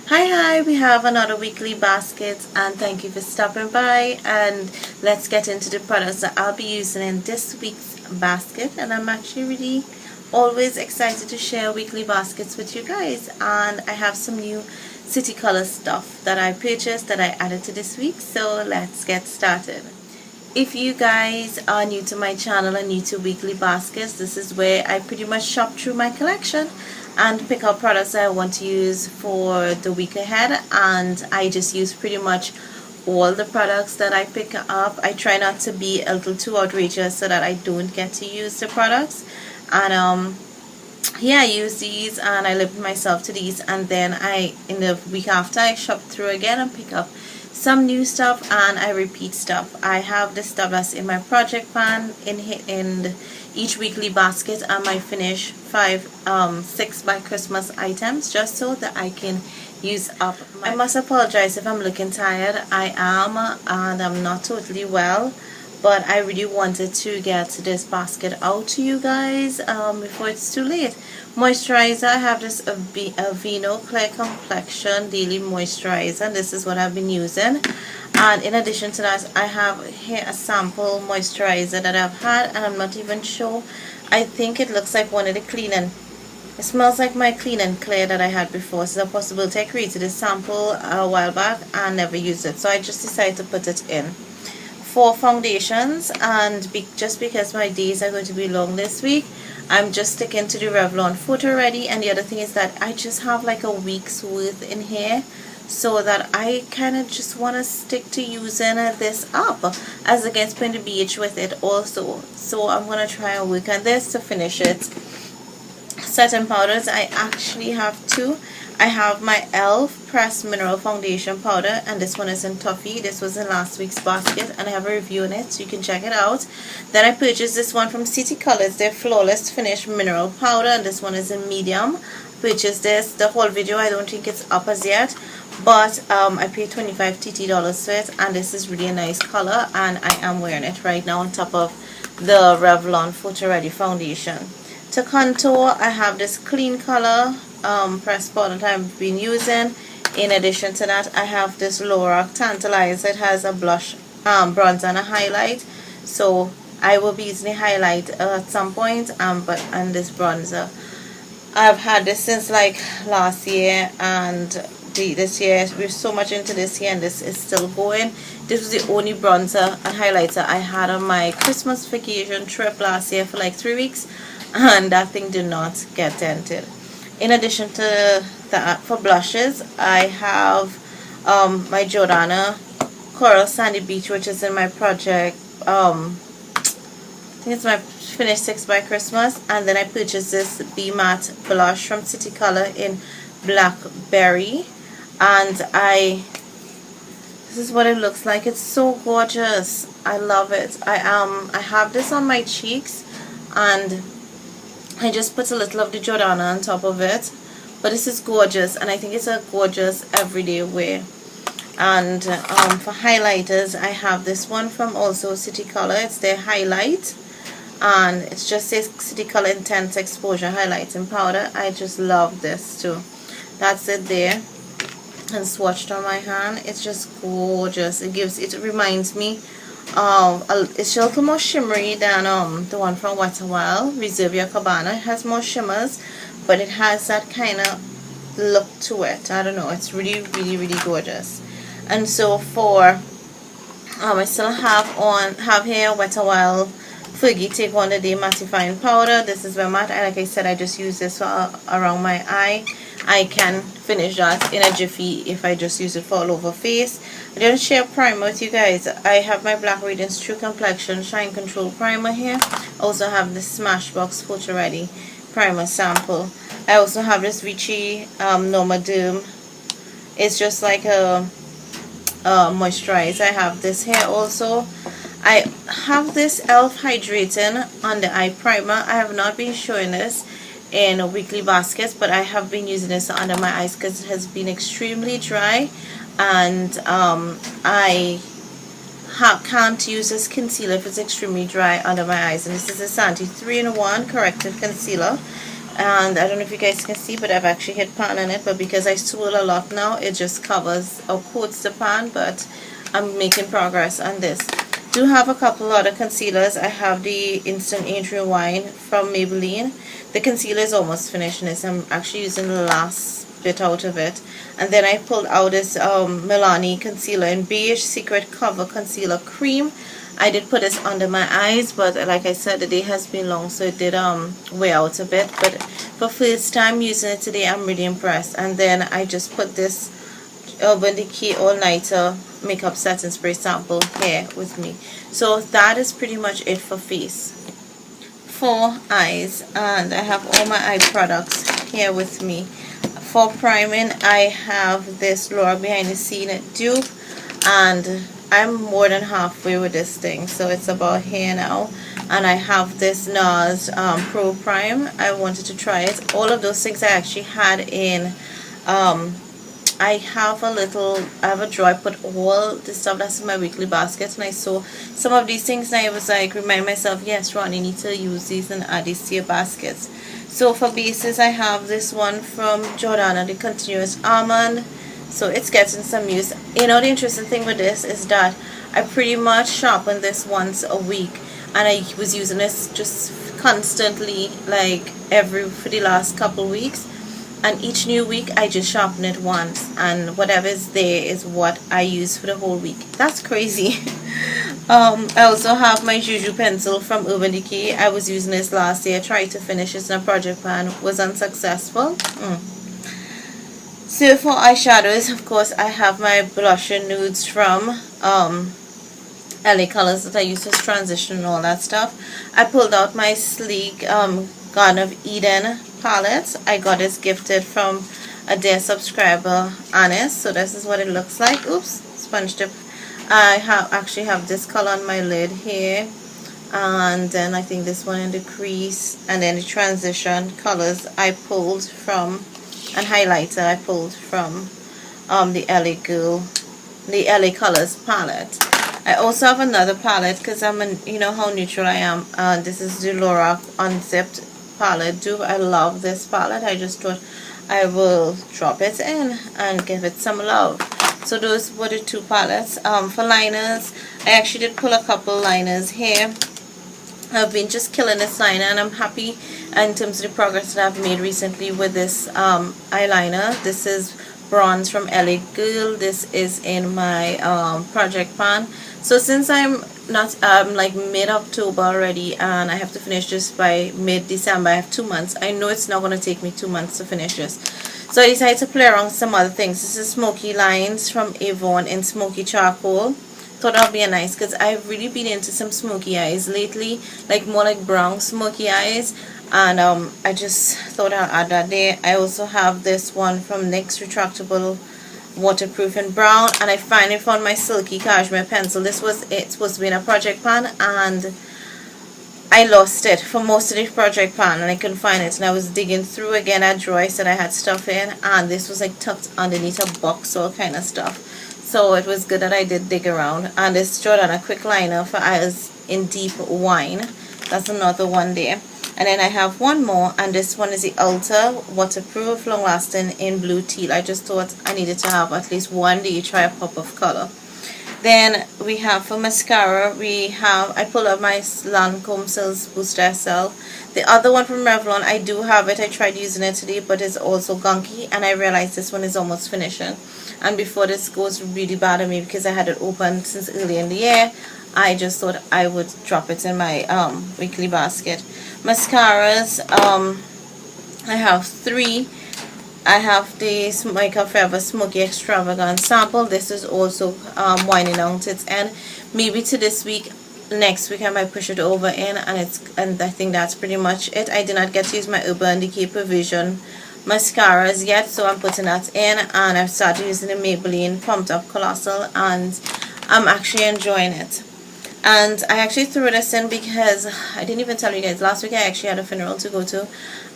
Hi, we have another weekly basket, and thank you for stopping by. And let's get into the products that I'll be using in this week's basket. And I'm actually really always excited to share weekly baskets with you guys. And I have some new city color stuff that I purchased that I added to this week. So let's get started. If you guys are new to my channel and new to weekly baskets, this is where I pretty much shop through my collection and pick out products that I want to use for the week ahead, and I just use pretty much all the products that I pick up. I try not to be a little too outrageous so that I don't get to use the products, and yeah, I use these and I limit myself to these, and then in the week after I shop through again and pick up some new stuff and I repeat stuff. I have this stuff that's in my project pan in each weekly basket, and I finish 6 by Christmas items just so that I can use up I must apologize if I'm looking tired. I am, and I'm not totally well, but I really wanted to get this basket out to you guys before it's too late. Moisturizer, I have this Aveeno Clear Complexion Daily Moisturizer. This is what I've been using, and in addition to that, I have here a sample moisturizer that I've had, and I'm not even sure. I think it looks like one of the cleaning. It smells like my Clean and Clear that I had before, so it's a possibility I created a sample a while back and never used it, so I just decided to put it in. For foundations, and just because my days are going to be long this week, I'm just sticking to the Revlon Photo Ready. And the other thing is that I just have like a week's worth in here, so that I kind of just want to stick to using this up as against putting the BH with it also. So I'm going to try and work on this to finish it. Setting powders, I actually have two. I have my e.l.f. Pressed Mineral Foundation Powder, and this one is in Toffee. This was in last week's basket, and I have a review on it, so you can check it out. Then I purchased this one from City Colors, their Flawless Finish Mineral Powder, and this one is in medium. Purchased this. The whole video, I don't think it's up as yet, but I paid $25 TT for it, and this is really a nice color, and I am wearing it right now on top of the Revlon Photo Ready Foundation. To contour, I have this Clean Color pressed powder that I've been using. In addition to that, I have this Lorac Tantalizer. It has a blush, bronzer, and a highlight. So I will be using a highlight at some point, and this bronzer. I've had this since like last year, and this year we're so much into this year, and this is still going. This was the only bronzer and highlighter I had on my Christmas vacation trip last year for like 3 weeks, and that thing did not get dented. In addition to that, for blushes, I have my Jordana Coral Sandy Beach, which is in my project. I think it's my finished 6 by Christmas. And then I purchased this Be Matte blush from City Color in Blackberry, and this is what it looks like. It's so gorgeous. I love it. I have this on my cheeks, and I just put a little of the Jordana on top of it, but this is gorgeous, and I think it's a gorgeous everyday wear. And for highlighters, I have this one from also City Color. It's their highlight, and it's just says City Color Intense Exposure Highlighting Powder. I just love this too. That's it there, and swatched on my hand. It's just gorgeous. It reminds me it's a little more shimmery than the one from Wet n Wild, Reserve Your Cabana. It has more shimmers, but it has that kind of look to it. I don't know, it's really, really, really gorgeous. And so for I still have here Wet n Wild Fergie Take One a Day Mattifying Powder. This is very matte. Like I said, I just use this for around my eye. I can finish that in a jiffy if I just use it for all over face. I didn't share a primer with you guys. I have my Black Radiance True Complexion Shine Control Primer here. Also have the Smashbox Photo Ready Primer sample. I also have this Vichy Normaderm. It's just like a moisturizer. I have this here also. I have this e.l.f. Hydrating Under Eye Primer. I have not been showing this in weekly baskets, but I have been using this under my eyes because it has been extremely dry, and I can't use this concealer if it's extremely dry under my eyes. And this is a Santi 3-in-1 corrective concealer. And I don't know if you guys can see, but I've actually hit pan on it, but because I swirl a lot now, it just covers or coats the pan, but I'm making progress on this. Do have a couple other concealers. I have the Instant Age Rewind from Maybelline. The concealer is almost finished in this. I'm actually using the last bit out of it. And then I pulled out this Milani concealer in Beige Secret Cover Concealer Cream. I did put this under my eyes, but like I said, the day has been long, so it did wear out a bit. But for first time using it today, I'm really impressed. And then I just put this Urban Decay All Nighter Makeup Setting Spray sample here with me. So that is pretty much it for face. For eyes, and I have all my eye products here with me. For priming, I have this Laura Behind the Scene dupe, and I'm more than halfway with this thing, so it's about here now. And I have this NARS Pro Prime. I wanted to try it. All of those things I actually had in I have a drawer. I put all the stuff that's in my weekly basket, and I saw some of these things and I was like, remind myself, yes Ron, you need to use these and add these to your baskets. So for bases, I have this one from Jordana, the Continuous Almond. So it's getting some use. You know, the interesting thing with this is that I pretty much sharpen this once a week, and I was using this just constantly, like for the last couple weeks. And each new week I just sharpen it once, and whatever is there is what I use for the whole week. That's crazy. I also have my Juju pencil from Urban Decay. I was using this last year. I tried to finish this in a project pan, was unsuccessful. So for eyeshadows, of course, I have my blusher nudes from LA Colors that I use to transition and all that stuff. I pulled out my sleek Garden of Eden palette. I got this gifted from a dear subscriber, Anis. So this is what it looks like. Oops, sponge tip. I actually have this color on my lid here, and then I think this one in the crease, and then the transition colors I pulled from, and highlighter I pulled from the LA Colors palette. I also have another palette because you know how neutral I am. This is the Lorac Unzipped palette dupe. I love this palette. I just thought I will drop it in and give it some love. So those were the two palettes. For liners, I actually did pull a couple liners here. I've been just killing this liner, and I'm happy in terms of the progress that I've made recently with this eyeliner. This is Bronze from LA Girl. This is in my project pan. So since I'm like mid-October already, and I have to finish this by mid-December, I have 2 months. I know it's not going to take me 2 months to finish this. So I decided to play around with some other things. This is Smoky Lines from Avon in Smoky Charcoal. Thought that would be nice because I've really been into some smoky eyes lately, like more like brown smoky eyes, and I just thought I'll add that there. I also have this one from NYX Retractable Waterproof in brown, and I finally found my silky cashmere pencil. This was it supposed to be in a project pan, and I lost it for most of the project pan, and I couldn't find it, and I was digging through again a drawer I said I had stuff in, and this was like tucked underneath a box, all kind of stuff. So it was good that I did dig around. And this Jordana Quick Liner for eyes in Deep Wine. That's another one there. And then I have one more, and this one is the Ultra Waterproof Long Lasting in Blue Teal. I just thought I needed to have at least one day try a pop of color. Then we have for mascara, I pulled up my Lancome Sills Booster SL. The other one from Revlon, I do have it. I tried using it today, but it's also gunky, and I realized this one is almost finishing. And before this goes really bad on me, because I had it open since early in the year, I just thought I would drop it in my weekly basket. Mascaras, I have 3. I have the Makeup Forever Smoky Extravagant sample. This is also winding down to its end. Maybe to this week, next week I might push it over in, and I think that's pretty much it. I did not get to use my Urban Decay Provision mascaras yet, so I'm putting that in, and I've started using the Maybelline Pumped Up Colossal, and I'm actually enjoying it. And I actually threw this in because I didn't even tell you guys, last week I actually had a funeral to go to,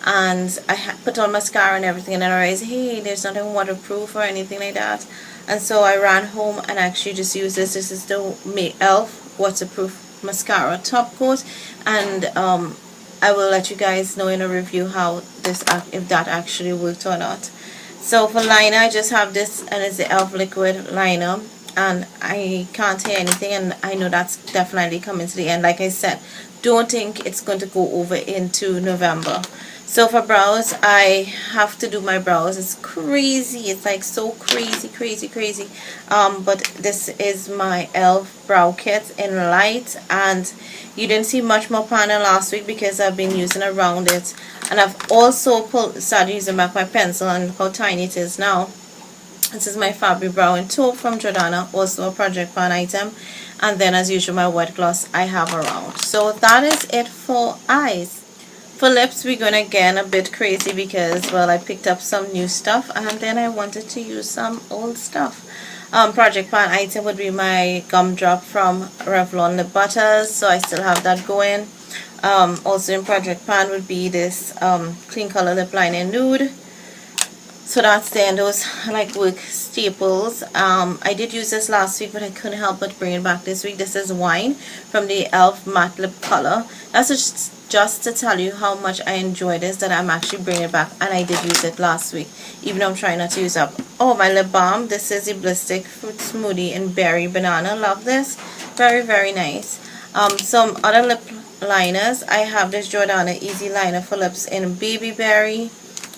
and I put on mascara and everything, and then I realized, hey, there's nothing waterproof or anything like that, and so I ran home and actually just used this. This is the e.l.f. waterproof mascara top coat, and I will let you guys know in a review how this, if that actually worked or not. So for liner, I just have this, and it's the e.l.f. liquid liner, and I can't hear anything, and I know that's definitely coming to the end. Like I said, don't think it's going to go over into November. So for brows, I have to do my brows. It's crazy. It's like so crazy. But this is my e.l.f. brow kit in light, and you didn't see much more pan than last week because I've been using around it. And I've also started using back my pencil, and look how tiny it is now. This is my fabric brow and taupe from Jordana, also a project pan item. And then as usual, my wet gloss I have around. So that is it for eyes. For lips, we're going again a bit crazy because, well, I picked up some new stuff and then I wanted to use some old stuff. Project pan item would be my gumdrop from Revlon Lip Butters, so I still have that going. Also in project pan would be this clean color lip liner nude. So that's then those like work staples. I did use this last week, but I couldn't help but bring it back this week. This is Wine from the e.l.f. matte lip color. That's just to tell you how much I enjoy this, that I'm actually bringing it back, and I did use it last week, even though I'm trying not to use up. Oh, my lip balm. This is the Ballistic Fruit Smoothie in Berry Banana. Love this. Very nice. Some other lip liners. I have this Jordana Easy Liner for Lips in Baby Berry.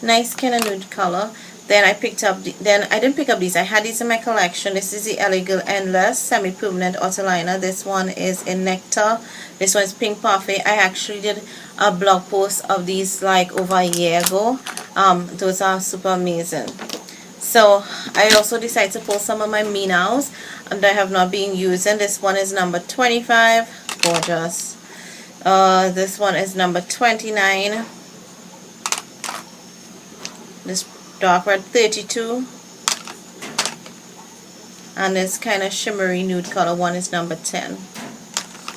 Nice kind of nude color. Then I picked up, I didn't pick up these, I had these in my collection. This is the Elegant Endless Semi-Permanent Auto Liner. This one is in Nectar. This one is Pink Parfait. I actually did a blog post of these like over a year ago. Those are super amazing. So I also decided to pull some of my Me Nows and I have not been using. This one is number 25. Gorgeous. This one is number 29. This dark red 32, and this kind of shimmery nude color one is number 10.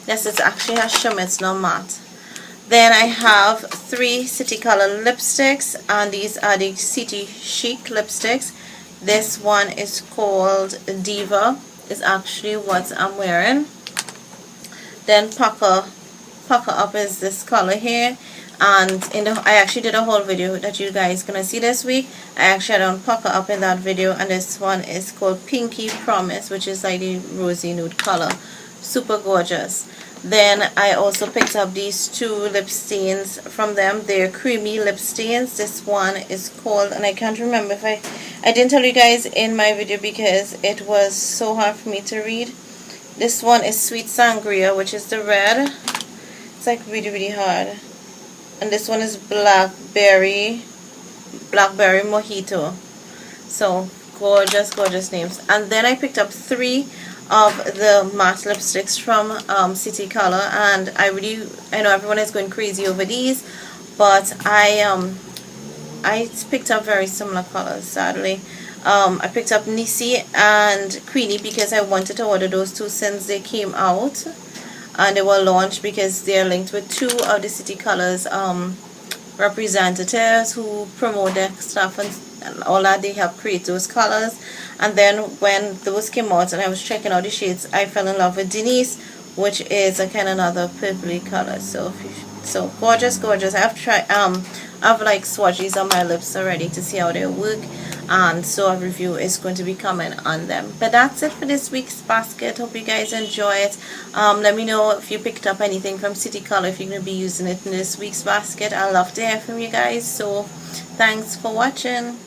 Yes, it actually has shimmer, it's not matte. Then I have 3 City Color lipsticks, and these are the City Chic lipsticks. This one is called Diva, is actually what I'm wearing. Then Pucker Up is this color here. And I actually did a whole video that you guys gonna see this week. I actually had on Pucker Up in that video, and this one is called Pinky Promise, which is like the rosy nude color. Super gorgeous. Then I also picked up these 2 lip stains from them. They're creamy lip stains. This one is called, and I can't remember if I didn't tell you guys in my video because it was so hard for me to read. This one is Sweet Sangria, which is the red. It's like really hard. And this one is Blackberry Mojito. So gorgeous names. And then I picked up 3 of the matte lipsticks from City Color, and I know everyone is going crazy over these, but I picked up very similar colors, sadly. I picked up Nisi and Queenie because I wanted to order those 2 since they came out. And they were launched because they're linked with 2 of the City Colors representatives who promote their stuff and all that. They help create those colors. And then when those came out and I was checking out the shades, I fell in love with Denise, which is a kind of another purpley color. So gorgeous. I have tried I've like swatched these on my lips already to see how they work, and so a review is going to be coming on them. But that's it for this week's basket. Hope you guys enjoy it. Let me know if you picked up anything from City Color, if you're going to be using it in this week's basket. I'd love to hear from you guys. So thanks for watching.